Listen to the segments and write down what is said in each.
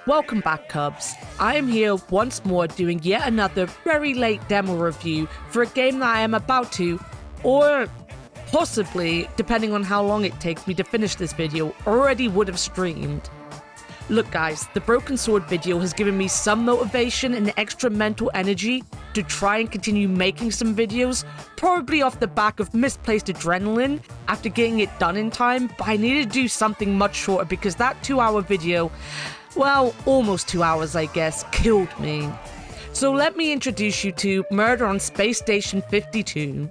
Welcome back, Cubs. I am here once more doing yet another very late demo review for a game that I am about to, or possibly, depending on how long it takes me to finish this video, already would have streamed. Look guys, the Broken Sword video has given me some motivation and extra mental energy to try and continue making some videos, probably off the back of misplaced adrenaline after getting it done in time, but I needed to do something much shorter because that 2-hour video, well, almost 2 hours I guess, killed me. So let me introduce you to Murder on Space Station 52.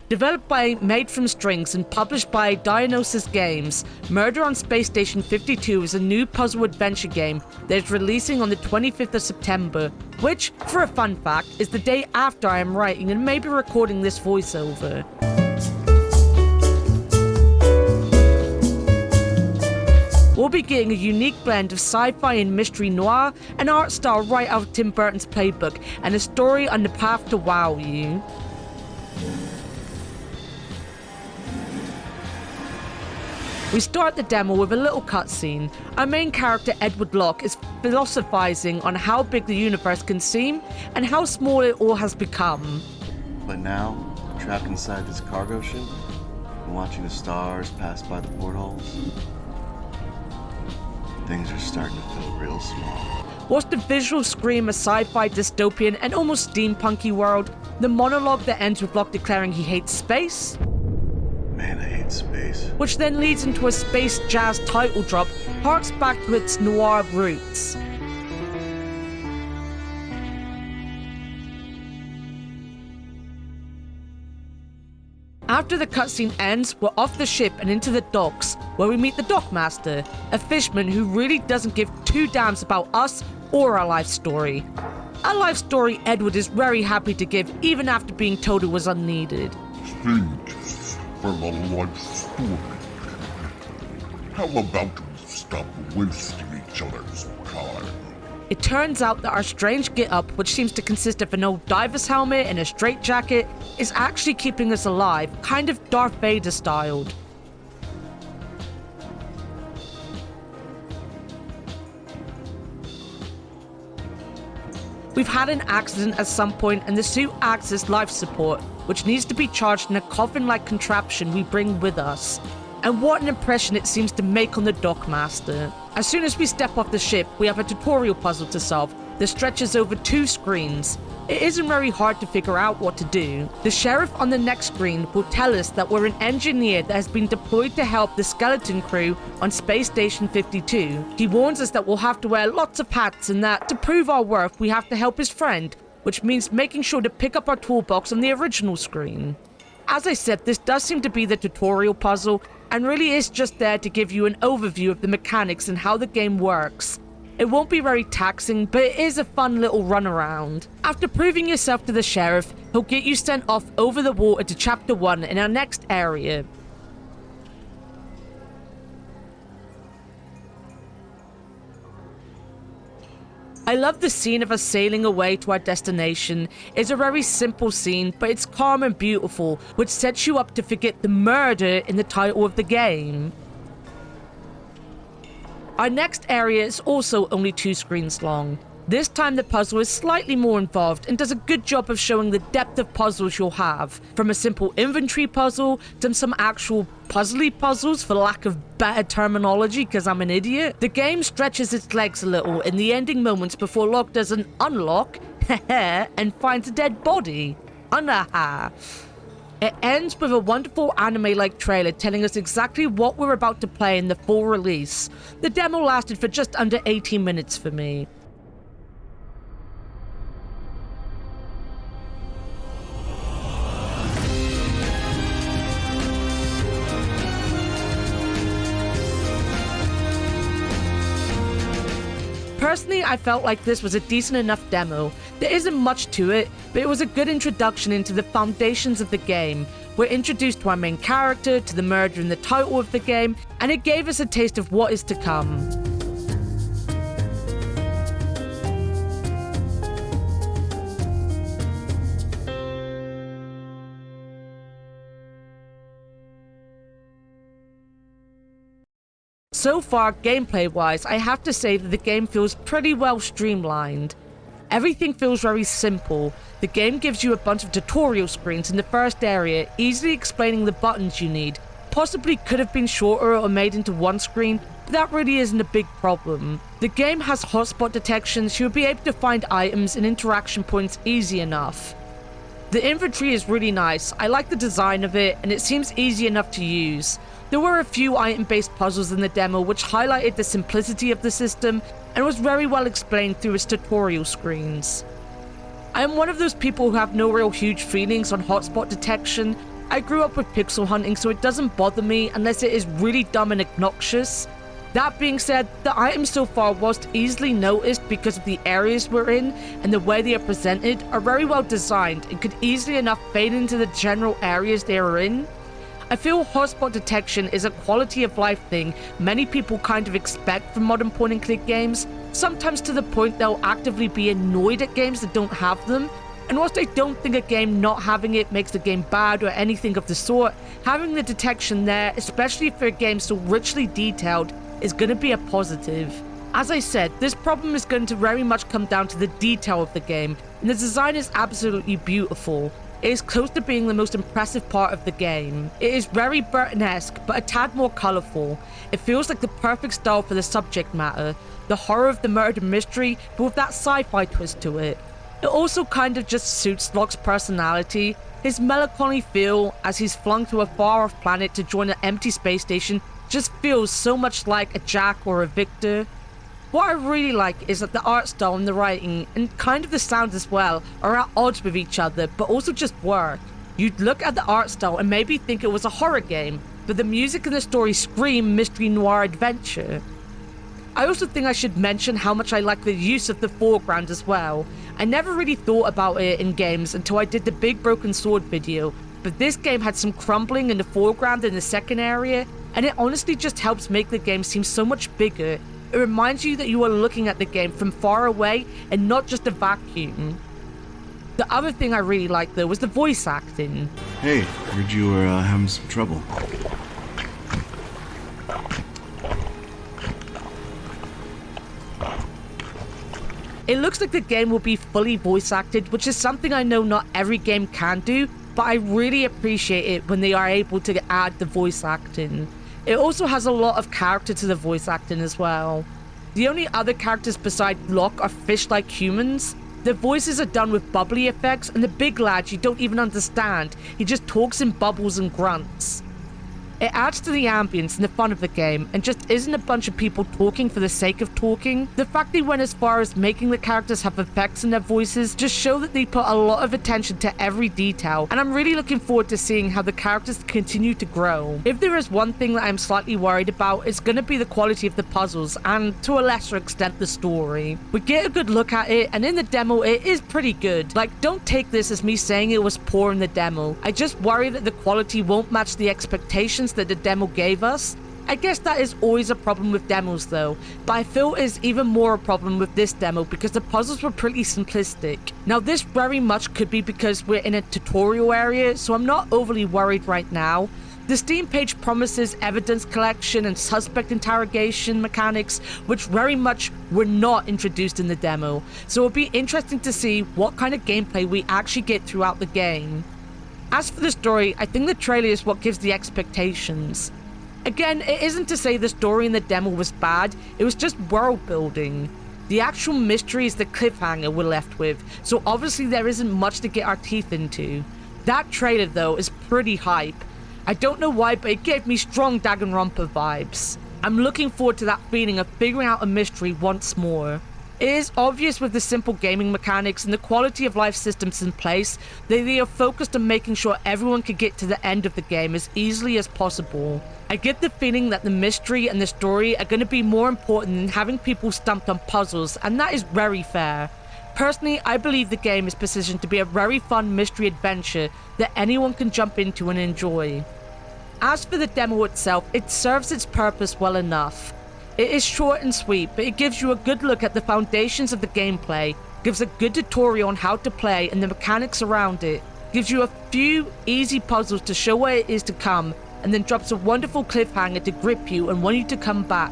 Developed by Made From Strings and published by Dionysus Games, Murder on Space Station 52 is a new puzzle adventure game that is releasing on the 25th of September, which, for a fun fact, is the day after I am writing and maybe recording this voiceover. We'll be getting a unique blend of sci-fi and mystery noir, an art style right out of Tim Burton's playbook, and a story on the path to wow you. We start the demo with a little cutscene. Our main character, Edward Locke, is philosophizing on how big the universe can seem and how small it all has become. But now, trapped inside this cargo ship, and watching the stars pass by the portholes, things are starting to feel real small. Whilst the visuals scream a sci-fi dystopian and almost steampunky world, the monologue that ends with Locke declaring he hates space, Man, I hate space. which then leads into a space jazz title drop, harks back to its noir roots. After the cutscene ends, we're off the ship and into the docks, where we meet the dockmaster, a fishman who really doesn't give two damns about us or our life story. A life story Edward is very happy to give even after being told it was unneeded. Thanks for the life story. How about we stop wasting each other's time? It turns out that our strange get-up, which seems to consist of an old diver's helmet and a straitjacket, is actually keeping us alive, kind of Darth Vader styled. We've had an accident at some point and the suit acts as life support, which needs to be charged in a coffin-like contraption we bring with us. And what an impression it seems to make on the dockmaster. As soon as we step off the ship, we have a tutorial puzzle to solve that stretches over 2 screens. It isn't very hard to figure out what to do. The sheriff on the next screen will tell us that we're an engineer that has been deployed to help the skeleton crew on Space Station 52. He warns us that we'll have to wear lots of hats and that, to prove our worth, we have to help his friend, which means making sure to pick up our toolbox on the original screen. As I said, this does seem to be the tutorial puzzle, and really is just there to give you an overview of the mechanics and how the game works. It won't be very taxing, but it is a fun little runaround. After proving yourself to the sheriff, he'll get you sent off over the water to Chapter 1 in our next area. I love the scene of us sailing away to our destination. It's a very simple scene, but it's calm and beautiful, which sets you up to forget the murder in the title of the game. Our next area is also only 2 screens long. This time the puzzle is slightly more involved and does a good job of showing the depth of puzzles you'll have, from a simple inventory puzzle to some actual puzzly puzzles, for lack of better terminology because I'm an idiot. The game stretches its legs a little in the ending moments before Locke does an unlock and finds a dead body. Anaha. It ends with a wonderful anime-like trailer telling us exactly what we're about to play in the full release. The demo lasted for just under 18 minutes for me. Personally, I felt like this was a decent enough demo. There isn't much to it, but it was a good introduction into the foundations of the game. We're introduced to our main character, to the murder in the title of the game, and it gave us a taste of what is to come. so far, gameplay-wise, I have to say that the game feels pretty well streamlined. Everything feels very simple. The game gives you a bunch of tutorial screens in the first area, easily explaining the buttons you need. Possibly could have been shorter or made into one screen, but that really isn't a big problem. The game has hotspot detection, so you'll be able to find items and interaction points easy enough. The inventory is really nice. I like the design of it, and it seems easy enough to use. There were a few item-based puzzles in the demo which highlighted the simplicity of the system and was very well explained through its tutorial screens. I am one of those people who have no real huge feelings on hotspot detection. I grew up with pixel hunting, so it doesn't bother me unless it is really dumb and obnoxious. That being said, the items so far, whilst easily noticed because of the areas we're in and the way they are presented, are very well designed and could easily enough fade into the general areas they are in. I feel hotspot detection is a quality of life thing many people kind of expect from modern point and click games, sometimes to the point they'll actively be annoyed at games that don't have them. And whilst I don't think a game not having it makes the game bad or anything of the sort, having the detection there, especially for a game so richly detailed, is going to be a positive. As I said, this problem is going to very much come down to the detail of the game, and the design is absolutely beautiful. It is close to being the most impressive part of the game. It is very Burton-esque, but a tad more colourful. It feels like the perfect style for the subject matter, the horror of the murder mystery, but with that sci-fi twist to it. It also kind of just suits Locke's personality. His melancholy feel as he's flung to a far-off planet to join an empty space station just feels so much like a Jack or a Victor. What I really like is that the art style and the writing, and kind of the sound as well, are at odds with each other, but also just work. You'd look at the art style and maybe think it was a horror game, but the music and the story scream mystery noir adventure. I also think I should mention how much I like the use of the foreground as well. I never really thought about it in games until I did the Big Broken Sword video, but this game had some crumbling in the foreground in the second area, and it honestly just helps make the game seem so much bigger. It reminds you that you are looking at the game from far away and not just a vacuum. The other thing I really liked though was the voice acting. Hey, heard you were having some trouble. It looks like the game will be fully voice acted, which is something I know not every game can do, but I really appreciate it when they are able to add the voice acting. It also has a lot of character to the voice acting as well. The only other characters besides Locke are fish-like humans. Their voices are done with bubbly effects, and the big lad you don't even understand. He just talks in bubbles and grunts. It adds to the ambience and the fun of the game, and just isn't a bunch of people talking for the sake of talking. The fact they went as far as making the characters have effects in their voices just show that they put a lot of attention to every detail, and I'm really looking forward to seeing how the characters continue to grow. If there is one thing that I'm slightly worried about, it's going to be the quality of the puzzles, and to a lesser extent the story. We get a good look at it, and in the demo it is pretty good. Like, don't take this as me saying it was poor in the demo. I just worry that the quality won't match the expectations that the demo gave us. I guess that is always a problem with demos though, but I feel it is even more a problem with this demo because the puzzles were pretty simplistic. Now this very much could be because we're in a tutorial area, so I'm not overly worried right now. The Steam page promises evidence collection and suspect interrogation mechanics, which very much were not introduced in the demo, so it'll be interesting to see what kind of gameplay we actually get throughout the game. As for the story, I think the trailer is what gives the expectations. Again, it isn't to say the story in the demo was bad, it was just world building. The actual mystery is the cliffhanger we're left with, so obviously there isn't much to get our teeth into. That trailer though is pretty hype. I don't know why, but it gave me strong Danganronpa vibes. I'm looking forward to that feeling of figuring out a mystery once more. It is obvious with the simple gaming mechanics and the quality of life systems in place that they are focused on making sure everyone can get to the end of the game as easily as possible. I get the feeling that the mystery and the story are going to be more important than having people stumped on puzzles, and that is very fair. Personally, I believe the game is positioned to be a very fun mystery adventure that anyone can jump into and enjoy. As for the demo itself, it serves its purpose well enough. It is short and sweet, but it gives you a good look at the foundations of the gameplay, gives a good tutorial on how to play and the mechanics around it, gives you a few easy puzzles to show what it is to come, and then drops a wonderful cliffhanger to grip you and want you to come back.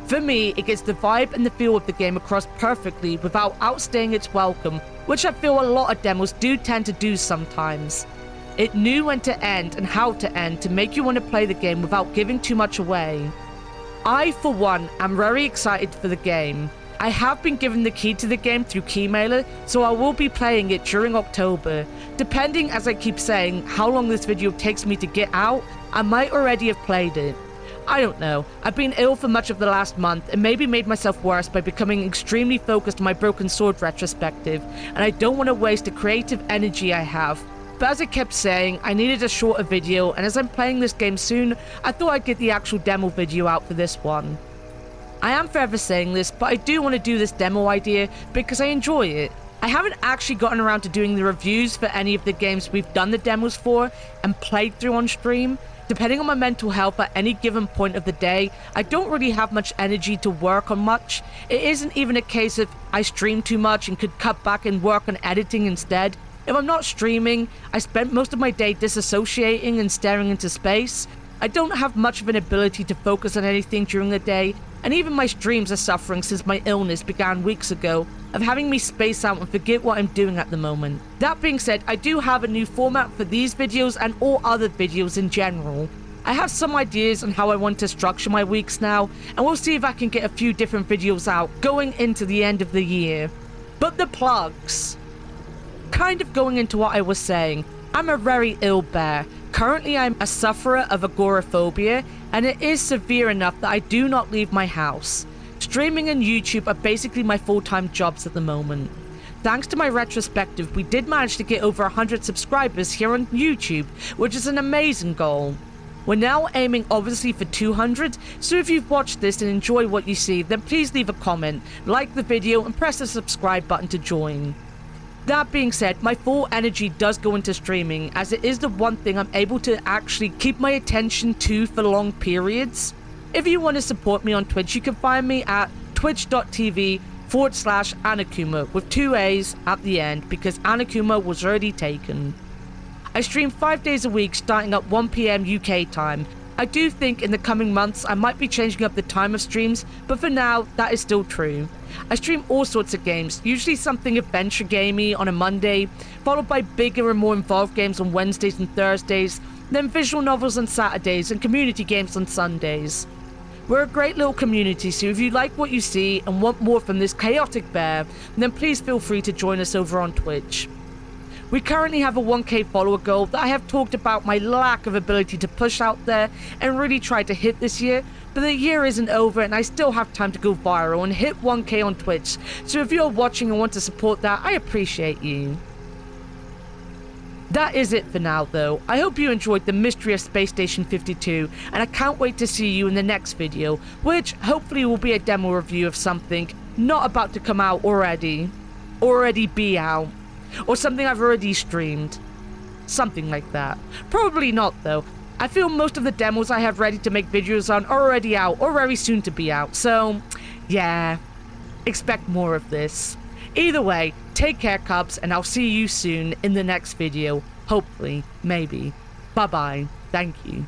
For me, it gets the vibe and the feel of the game across perfectly without outstaying its welcome, which I feel a lot of demos do tend to do sometimes. It knew when to end and how to end to make you want to play the game without giving too much away. I, for one, am very excited for the game. I have been given the key to the game through Keymailer, so I will be playing it during October. Depending, as I keep saying, how long this video takes me to get out, I might already have played it. I don't know. I've been ill for much of the last month and maybe made myself worse by becoming extremely focused on my Broken Sword retrospective, and I don't want to waste the creative energy I have. But as I kept saying, I needed a shorter video, and as I'm playing this game soon, I thought I'd get the actual demo video out for this one. I am forever saying this, but I do want to do this demo idea because I enjoy it. I haven't actually gotten around to doing the reviews for any of the games we've done the demos for and played through on stream. Depending on my mental health at any given point of the day, I don't really have much energy to work on much. It isn't even a case of I stream too much and could cut back and work on editing instead. If I'm not streaming, I spend most of my day disassociating and staring into space. I don't have much of an ability to focus on anything during the day, and even my streams are suffering since my illness began weeks ago, of having me space out and forget what I'm doing at the moment. That being said, I do have a new format for these videos and all other videos in general. I have some ideas on how I want to structure my weeks now, and we'll see if I can get a few different videos out going into the end of the year. But the plugs. Kind of going into what I was saying, I'm a very ill bear. Currently, I'm a sufferer of agoraphobia, and it is severe enough that I do not leave my house. Streaming and YouTube are basically my full-time jobs at the moment. Thanks to my retrospective, we did manage to get over 100 subscribers here on YouTube, which is an amazing goal. We're now aiming obviously for 200, so if you've watched this and enjoy what you see, then please leave a comment, like the video, and press the subscribe button to join. That being said, my full energy does go into streaming, as it is the one thing I'm able to actually keep my attention to for long periods. If you want to support me on Twitch, you can find me at twitch.tv/Annakuma with 2 A's at the end, because Annakuma was already taken. I stream 5 days a week starting at 1 PM UK time. I do think in the coming months I might be changing up the time of streams, but for now, that is still true. I stream all sorts of games, usually something adventure gamey on a Monday, followed by bigger and more involved games on Wednesdays and Thursdays, then visual novels on Saturdays and community games on Sundays. We're a great little community, so if you like what you see and want more from this chaotic bear, then please feel free to join us over on Twitch. We currently have a 1K follower goal that I have talked about my lack of ability to push out there and really try to hit this year, but the year isn't over and I still have time to go viral and hit 1K on Twitch, so if you're watching and want to support that, I appreciate you. That is it for now though. I hope you enjoyed the mystery of Space Station 52, and I can't wait to see you in the next video, which hopefully will be a demo review of something not about to come out already be out. Or something I've already streamed. Something like that. Probably not though. I feel most of the demos I have ready to make videos on are already out or very soon to be out. So, yeah. Expect more of this. Either way, take care Cubs, and I'll see you soon in the next video. Hopefully. Maybe. Bye bye. Thank you.